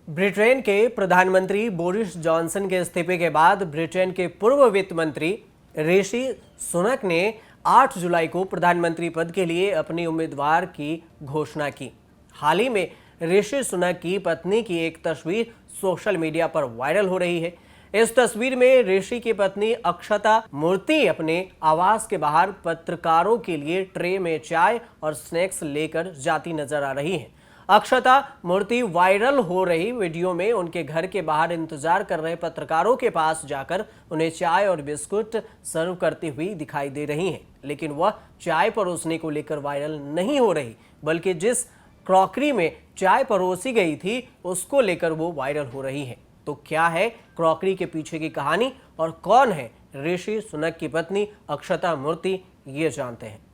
Britain के प्रधानमंत्री Boris Johnson के इस्तीफे के बाद ब्रिटेन के पूर्व वित्त मंत्री ऋषि सुनक ने 8 जुलाई को प्रधानमंत्री पद के लिए अपनी उम्मीदवार की घोषणा की। हाल ही में ऋषि सुनक की पत्नी की एक तस्वीर सोशल मीडिया पर वायरल हो रही है। इस तस्वीर में ऋषि की पत्नी अक्षता मूर्ति अपने आवास के बाहर पत्रकारों के लिए ट्रे में चाय और स्नैक्स लेकर जाती नजर आ रही है। अक्षता मूर्ति वायरल हो रही वीडियो में उनके घर के बाहर इंतजार कर रहे पत्रकारों के पास जाकर उन्हें चाय और बिस्कुट सर्व करती हुई दिखाई दे रही हैं। लेकिन वह चाय परोसने को लेकर वायरल नहीं हो रही, बल्कि जिस क्रॉकरी में चाय परोसी गई थी उसको लेकर वो वायरल हो रही है। तो क्या है क्रॉकरी के पीछे की कहानी और कौन है ऋषि सुनक की पत्नी अक्षता मूर्ति, ये जानते हैं।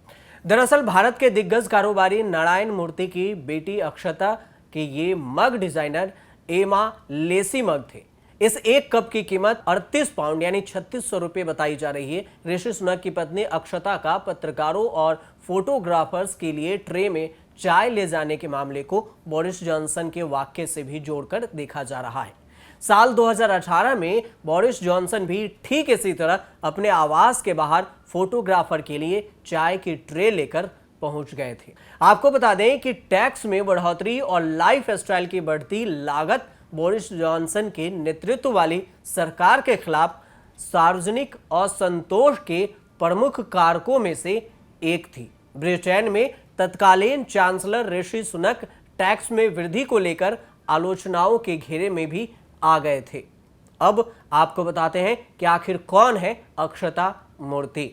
दरअसल भारत के दिग्गज कारोबारी नारायण मूर्ति की बेटी अक्षता के ये मग डिजाइनर एमा लेसी मग थे। इस एक कप की कीमत 38 पाउंड यानी 3600 रुपये बताई जा रही है। ऋषि सुनक की पत्नी अक्षता का पत्रकारों और फोटोग्राफर्स के लिए ट्रे में चाय ले जाने के मामले को बोरिस जॉनसन के वाक्य से भी जोड़कर देखा जा रहा है। साल 2018 में बोरिस जॉनसन भी ठीक इसी तरह अपने आवास के बाहर फोटोग्राफर के लिए चाय की ट्रे लेकर पहुंच गए थे। आपको बता दें कि टैक्स में बढ़ोतरी और लाइफ स्टाइल की बढ़ती लागत बोरिस जॉनसन के नेतृत्व वाली सरकार के खिलाफ सार्वजनिक असंतोष के प्रमुख कारकों में से एक थी। ब्रिटेन में तत्कालीन चांसलर ऋषि सुनक टैक्स में वृद्धि को लेकर आलोचनाओं के घेरे में भी आ गए थे। अब आपको बताते हैं कि आखिर कौन है अक्षता मूर्ति।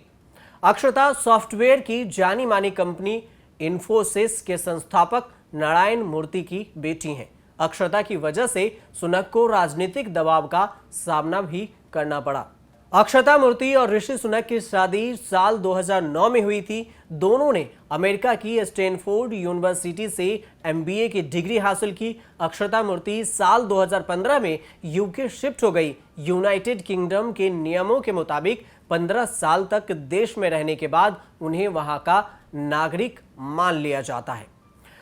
अक्षता सॉफ्टवेयर की जानी मानी कंपनी इन्फोसिस के संस्थापक नारायण मूर्ति की बेटी हैं। अक्षता की वजह से सुनक को राजनीतिक दबाव का सामना भी करना पड़ा। अक्षता मूर्ति और ऋषि सुनक की शादी साल 2009 में हुई थी। दोनों ने अमेरिका की स्टैनफोर्ड यूनिवर्सिटी से एमबीए की डिग्री हासिल की। अक्षता मूर्ति साल 2015 में यूके शिफ्ट हो गई। यूनाइटेड किंगडम के नियमों के मुताबिक 15 साल तक देश में रहने के बाद उन्हें वहां का नागरिक मान लिया जाता है।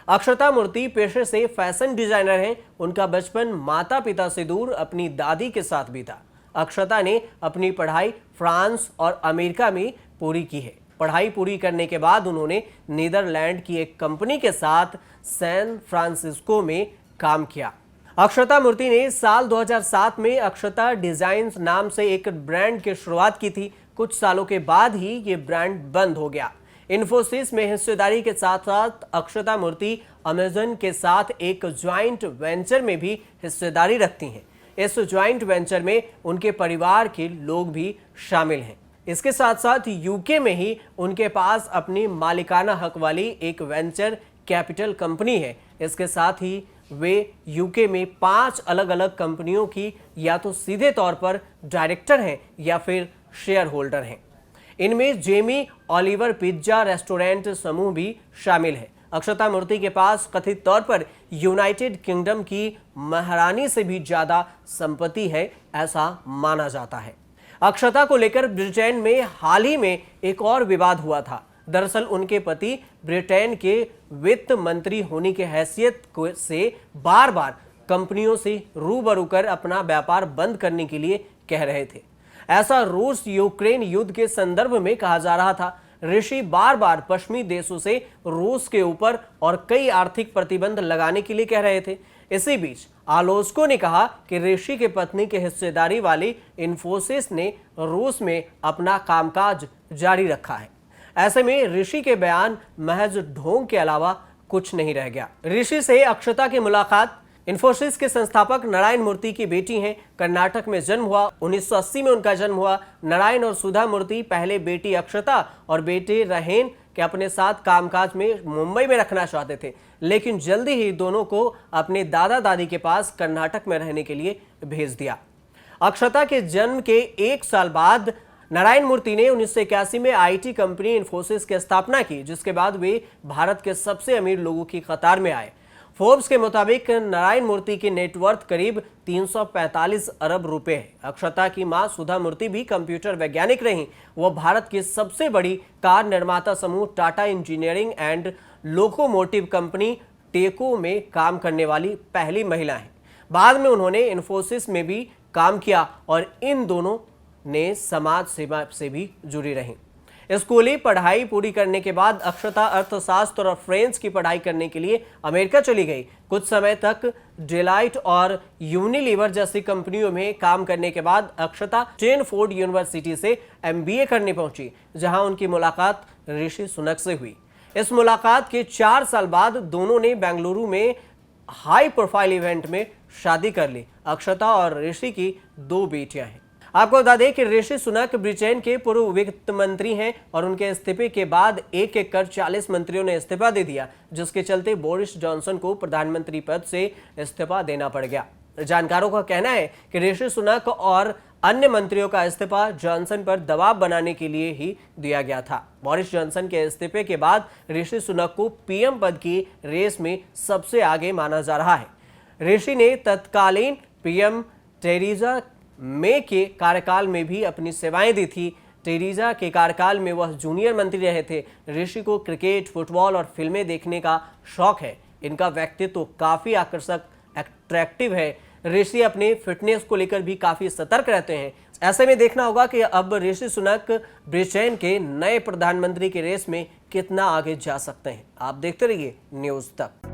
अक्षता मूर्ति पेशे से फैशन डिजाइनर हैं। उनका बचपन माता पिता से दूर अपनी दादी के साथ बीता। अक्षता ने अपनी पढ़ाई फ्रांस और अमेरिका में पूरी की है। पढ़ाई पूरी करने के बाद उन्होंने नीदरलैंड की एक कंपनी के साथ सैन फ्रांसिस्को में काम किया। अक्षता मूर्ति ने साल 2007 में अक्षता डिजाइन्स नाम से एक ब्रांड की शुरुआत की थी। कुछ सालों के बाद ही ये ब्रांड बंद हो गया। इन्फोसिस में हिस्सेदारी के साथ साथ अक्षता मूर्ति अमेजन के साथ एक ज्वाइंट वेंचर में भी हिस्सेदारी रखती हैं। इस ज्वाइंट वेंचर में उनके परिवार के लोग भी शामिल हैं। इसके साथ साथ यूके में ही उनके पास अपनी मालिकाना हक वाली एक वेंचर कैपिटल कंपनी है। इसके साथ ही वे यूके में 5 अलग अलग कंपनियों की या तो सीधे तौर पर डायरेक्टर हैं या फिर शेयर होल्डर हैं। इनमें जेमी ओलिवर पिज्जा रेस्टोरेंट समूह भी शामिल है। अक्षता मूर्ति के पास कथित तौर पर यूनाइटेड किंगडम की महारानी से भी ज्यादा संपत्ति है, ऐसा माना जाता है। अक्षता को लेकर ब्रिटेन में हाल ही में एक और विवाद हुआ था। दरअसल उनके पति ब्रिटेन के वित्त मंत्री होने की हैसियत से बार बार कंपनियों से रूबरू कर अपना व्यापार बंद करने के लिए कह रहे थे। ऐसा रूस यूक्रेन युद्ध के संदर्भ में कहा जा रहा था। ऋषि बार बार पश्चिमी देशों से रूस के ऊपर और कई आर्थिक प्रतिबंध लगाने के लिए कह रहे थे। इसी बीच आलोचकों ने कहा कि ऋषि के पत्नी के हिस्सेदारी वाली इन्फोसिस ने रूस में अपना कामकाज जारी रखा है। ऐसे में ऋषि के बयान महज ढोंग के अलावा कुछ नहीं रह गया। ऋषि से अक्षता की मुलाकात। इन्फोसिस के संस्थापक नारायण मूर्ति की बेटी हैं। कर्नाटक में जन्म हुआ। 1980 में उनका जन्म हुआ। नारायण और सुधा मूर्ति पहले बेटी अक्षता और बेटे रहेन के अपने साथ कामकाज में मुंबई में रखना चाहते थे, लेकिन जल्दी ही दोनों को अपने दादा दादी के पास कर्नाटक में रहने के लिए भेज दिया। अक्षता के जन्म के 1 साल बाद नारायण मूर्ति ने 1981 में आईटी कंपनी इन्फोसिस की स्थापना की, जिसके बाद वे भारत के सबसे अमीर लोगों की कतार में आए। फोर्ब्स के मुताबिक नारायण मूर्ति की नेटवर्थ करीब 345 अरब रुपए है। अक्षता की मां सुधा मूर्ति भी कंप्यूटर वैज्ञानिक रहीं। वह भारत की सबसे बड़ी कार निर्माता समूह Tata engineering and locomotive company टेको में काम करने वाली पहली महिला हैं। बाद में उन्होंने इन्फोसिस में भी काम किया और इन दोनों ने समाज सेवा से भी जुड़ी रहीं। स्कूली पढ़ाई पूरी करने के बाद अक्षता अर्थशास्त्र और फ्रेंच की पढ़ाई करने के लिए अमेरिका चली गई। कुछ समय तक डेलाइट और यूनिलीवर जैसी कंपनियों में काम करने के बाद अक्षता स्टैनफोर्ड यूनिवर्सिटी से MBA करने पहुंची, जहां उनकी मुलाकात ऋषि सुनक से हुई। इस मुलाकात के 4 साल बाद दोनों ने बेंगलुरु में हाई प्रोफाइल इवेंट में शादी कर ली। अक्षता और ऋषि की 2 बेटियां हैं। आपको बता दें कि ऋषि सुनक ब्रिटेन के पूर्व वित्त मंत्री हैं और उनके इस्तीफे के बाद एक एक कर 40 मंत्रियों ने इस्तीफा दे दिया, जिसके चलते बोरिस जॉनसन को प्रधानमंत्री पद से इस्तीफा देना पड़ गया। जानकारों का कहना है कि ऋषि सुनक और अन्य मंत्रियों का इस्तीफा जॉनसन पर दबाव बनाने के लिए ही दिया गया था। बोरिस जॉनसन के इस्तीफे के बाद ऋषि सुनक को PM पद की रेस में सबसे आगे माना जा रहा है। ऋषि ने तत्कालीन PM टेरेसा मे के कार्यकाल में भी अपनी सेवाएं दी थी। टेरेसा के कार्यकाल में वह जूनियर मंत्री रहे थे। ऋषि को क्रिकेट, फुटबॉल और फिल्में देखने का शौक है। इनका व्यक्तित्व काफी आकर्षक, अट्रैक्टिव है। ऋषि अपने फिटनेस को लेकर भी काफी सतर्क रहते हैं। ऐसे में देखना होगा कि अब ऋषि सुनक ब्रिटेन के नए प्रधानमंत्री की रेस में कितना आगे जा सकते हैं। आप देखते रहिए न्यूज़ तक।